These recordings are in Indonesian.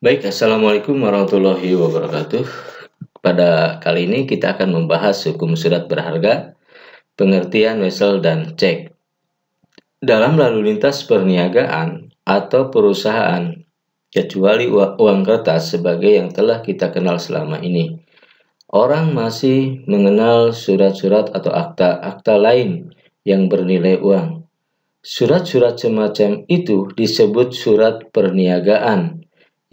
Baik, Assalamualaikum warahmatullahi wabarakatuh. Pada kali ini kita akan membahas hukum surat berharga, pengertian wesel dan cek. Dalam lalu lintas perniagaan atau perusahaan, kecuali uang kertas sebagai yang telah kita kenal selama ini, orang masih mengenal surat-surat atau akta-akta lain yang bernilai uang. Surat-surat semacam itu disebut surat perniagaan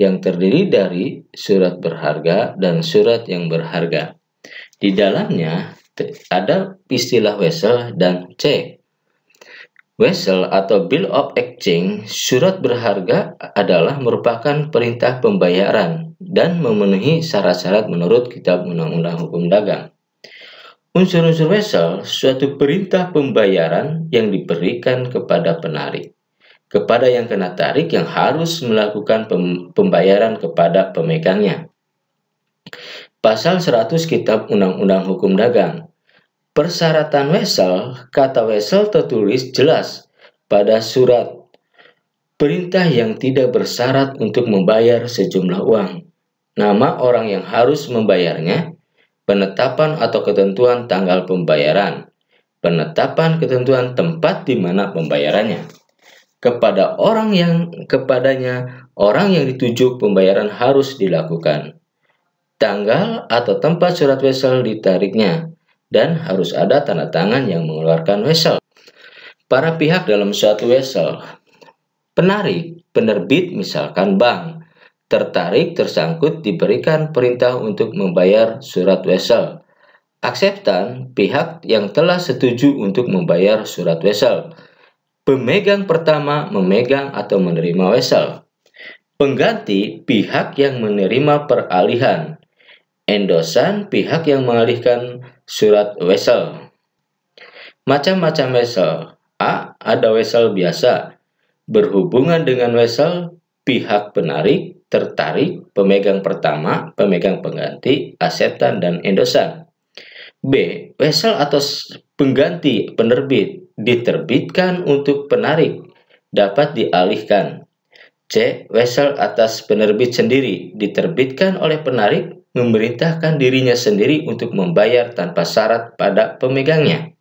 yang terdiri dari surat berharga dan surat yang berharga. Di dalamnya ada istilah wesel dan cek. Wesel atau Bill of Exchange, surat berharga adalah merupakan perintah pembayaran dan memenuhi syarat-syarat menurut Kitab Undang-Undang Hukum Dagang. Unsur-unsur wesel, suatu perintah pembayaran yang diberikan kepada penarik, kepada yang kena tarik yang harus melakukan pembayaran kepada pemegangnya. Pasal 100 Kitab Undang-Undang Hukum Dagang. Persyaratan wesel, kata wesel tertulis jelas pada surat perintah yang tidak bersyarat untuk membayar sejumlah uang, nama orang yang harus membayarnya, penetapan atau ketentuan tanggal pembayaran, penetapan ketentuan tempat di mana pembayarannya. Kepada orang yang dituju pembayaran harus dilakukan, tanggal atau tempat surat wesel ditariknya, dan harus ada tanda tangan yang mengeluarkan wesel. Para pihak dalam suatu wesel: penarik, penerbit misalkan bank, tertarik, tersangkut diberikan perintah untuk membayar surat wesel. Akseptan, pihak yang telah setuju untuk membayar surat wesel. Pemegang pertama memegang atau menerima wesel. Pengganti, pihak yang menerima peralihan. Endosan, pihak yang mengalihkan surat wesel. Macam-macam wesel. A. Ada wesel biasa, berhubungan dengan wesel, pihak penarik, tertarik, pemegang pertama, pemegang pengganti, akseptan, dan endosan. B. Wesel atau pengganti penerbit, diterbitkan untuk penarik, dapat dialihkan. C. Wesel atas penerbit sendiri, diterbitkan oleh penarik, memerintahkan dirinya sendiri untuk membayar tanpa syarat pada pemegangnya.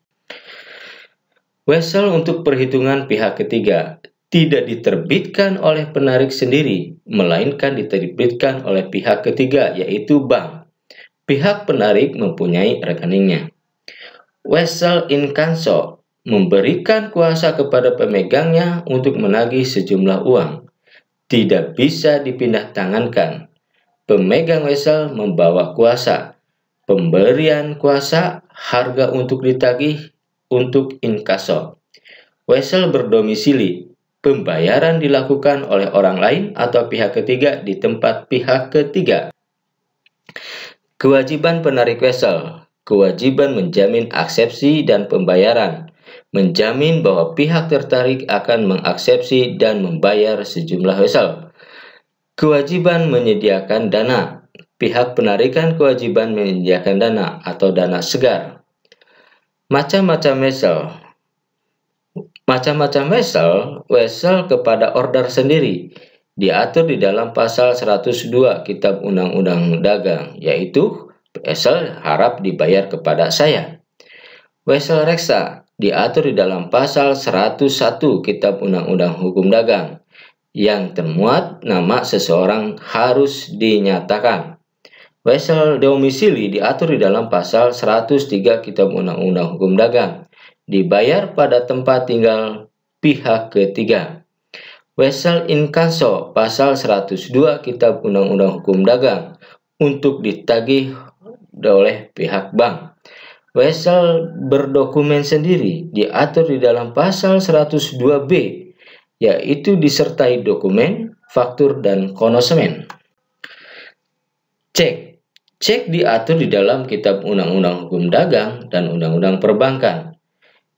Wesel untuk perhitungan pihak ketiga, tidak diterbitkan oleh penarik sendiri, melainkan diterbitkan oleh pihak ketiga, yaitu bank. Pihak penarik mempunyai rekeningnya. Wesel inkanso, memberikan kuasa kepada pemegangnya untuk menagih sejumlah uang, tidak bisa dipindah tangankan. Pemegang wesel membawa kuasa. Pemberian kuasa, harga untuk ditagih, untuk inkaso. Wesel berdomisili, pembayaran dilakukan oleh orang lain atau pihak ketiga di tempat pihak ketiga. Kewajiban penarik wesel, kewajiban menjamin aksepsi dan pembayaran, menjamin bahwa pihak tertarik akan mengaksepsi dan membayar sejumlah wesel. Kewajiban menyediakan dana, pihak penarikan kewajiban menyediakan dana atau dana segar. Macam-macam wesel. Macam-macam wesel kepada order sendiri, diatur di dalam pasal 102 Kitab Undang-Undang Dagang, yaitu wesel harap dibayar kepada saya. Wesel reksa diatur di dalam pasal 101 Kitab Undang-Undang Hukum Dagang, yang termuat nama seseorang harus dinyatakan. Wesel domisili diatur di dalam pasal 103 Kitab Undang-Undang Hukum Dagang, dibayar pada tempat tinggal pihak ketiga. Wesel inkaso pasal 102 Kitab Undang-Undang Hukum Dagang, untuk ditagih oleh pihak bank. Wesel berdokumen sendiri diatur di dalam pasal 102B, yaitu disertai dokumen, faktur, dan konosemen. Cek diatur di dalam Kitab Undang-Undang Hukum Dagang dan Undang-Undang Perbankan,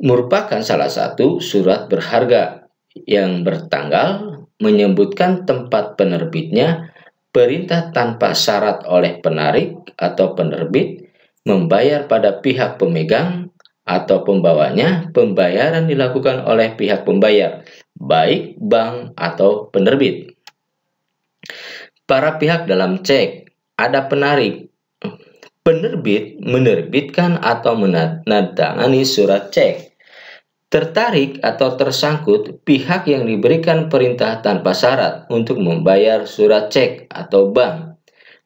merupakan salah satu surat berharga yang bertanggal, menyebutkan tempat penerbitnya, perintah tanpa syarat oleh penarik atau penerbit, membayar pada pihak pemegang atau pembawanya, pembayaran dilakukan oleh pihak pembayar, baik bank atau penerbit. Para pihak dalam cek, ada penarik. Penerbit menerbitkan atau menandatangani surat cek. Tertarik atau tersangkut pihak yang diberikan perintah tanpa syarat untuk membayar surat cek atau bank.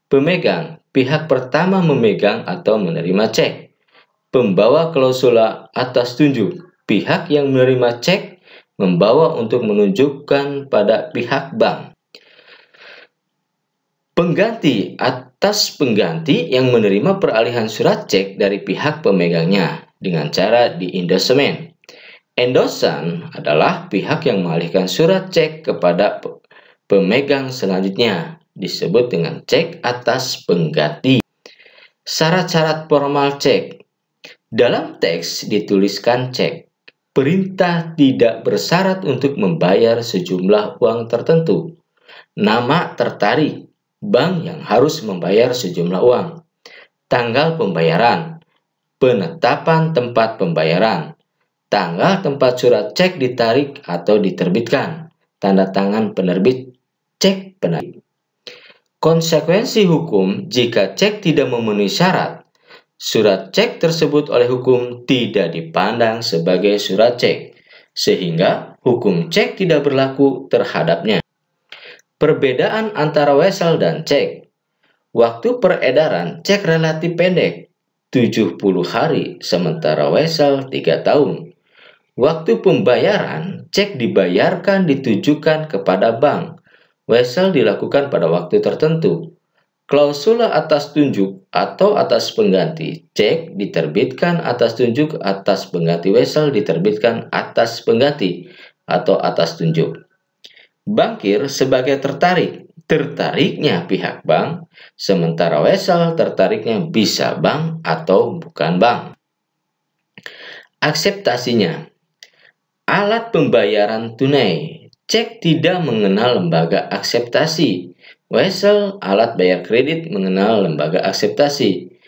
Pemegang, pihak pertama memegang atau menerima cek. Pembawa klausula atas tunjuk, pihak yang menerima cek membawa untuk menunjukkan pada pihak bank. Pengganti atas pengganti yang menerima peralihan surat cek dari pihak pemegangnya dengan cara di-endorsement. Endorsan adalah pihak yang mengalihkan surat cek kepada pemegang selanjutnya, disebut dengan cek atas pengganti. Syarat-syarat formal cek. Dalam teks dituliskan cek. Perintah tidak bersyarat untuk membayar sejumlah uang tertentu. Nama tertarik. Bank yang harus membayar sejumlah uang. Tanggal pembayaran. Penetapan tempat pembayaran. Tanggal tempat surat cek ditarik atau diterbitkan. Tanda tangan penerbit cek penarik. Konsekuensi hukum jika cek tidak memenuhi syarat. Surat cek tersebut oleh hukum tidak dipandang sebagai surat cek, sehingga hukum cek tidak berlaku terhadapnya. Perbedaan antara wesel dan cek. Waktu peredaran cek relatif pendek, 70 hari, sementara wesel 3 tahun. Waktu pembayaran, cek dibayarkan ditujukan kepada bank. Wesel dilakukan pada waktu tertentu. Klausula atas tunjuk atau atas pengganti, cek diterbitkan atas tunjuk, atas pengganti wesel diterbitkan atas pengganti atau atas tunjuk. Bankir sebagai tertarik, tertariknya pihak bank, sementara wesel tertariknya bisa bank atau bukan bank. Akseptasinya. Alat pembayaran tunai. Cek tidak mengenal lembaga akseptasi. Wesel, alat bayar kredit, mengenal lembaga akseptasi.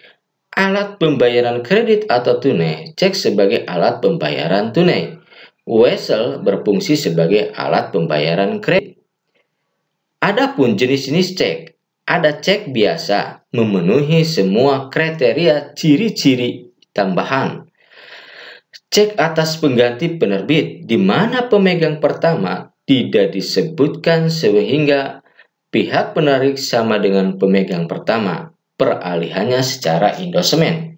Alat pembayaran kredit atau tunai, cek sebagai alat pembayaran tunai. Wesel berfungsi sebagai alat pembayaran kredit. Adapun jenis-jenis cek, ada cek biasa, memenuhi semua kriteria ciri-ciri tambahan. Cek atas pengganti penerbit, di mana pemegang pertama tidak disebutkan sehingga pihak penarik sama dengan pemegang pertama, peralihannya secara endorsement.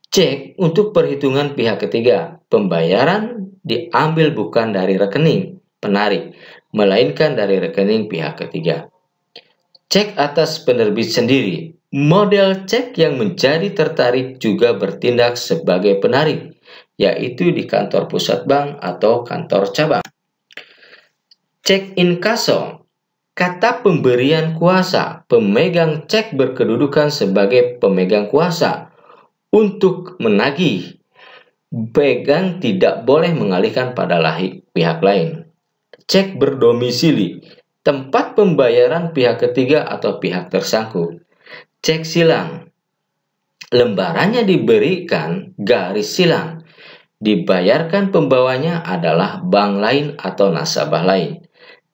Cek untuk perhitungan pihak ketiga, pembayaran diambil bukan dari rekening penarik, melainkan dari rekening pihak ketiga. Cek atas penerbit sendiri, model cek yang menjadi tertarik juga bertindak sebagai penarik, yaitu di kantor pusat bank atau kantor cabang. Cek inkaso, kata pemberian kuasa, pemegang cek berkedudukan sebagai pemegang kuasa untuk menagih. Pemegang tidak boleh mengalihkan pada pihak lain. Cek berdomisili, tempat pembayaran pihak ketiga atau pihak tersangkut. Cek silang, lembarannya diberikan garis silang. Dibayarkan pembawanya adalah bank lain atau nasabah lain.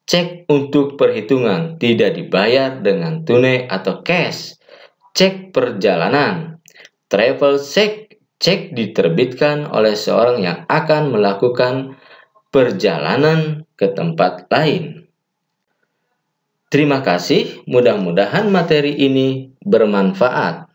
Cek untuk perhitungan tidak dibayar dengan tunai atau cash. Cek perjalanan, travel check, cek diterbitkan oleh seorang yang akan melakukan perjalanan ke tempat lain. Terima kasih, mudah-mudahan materi ini bermanfaat.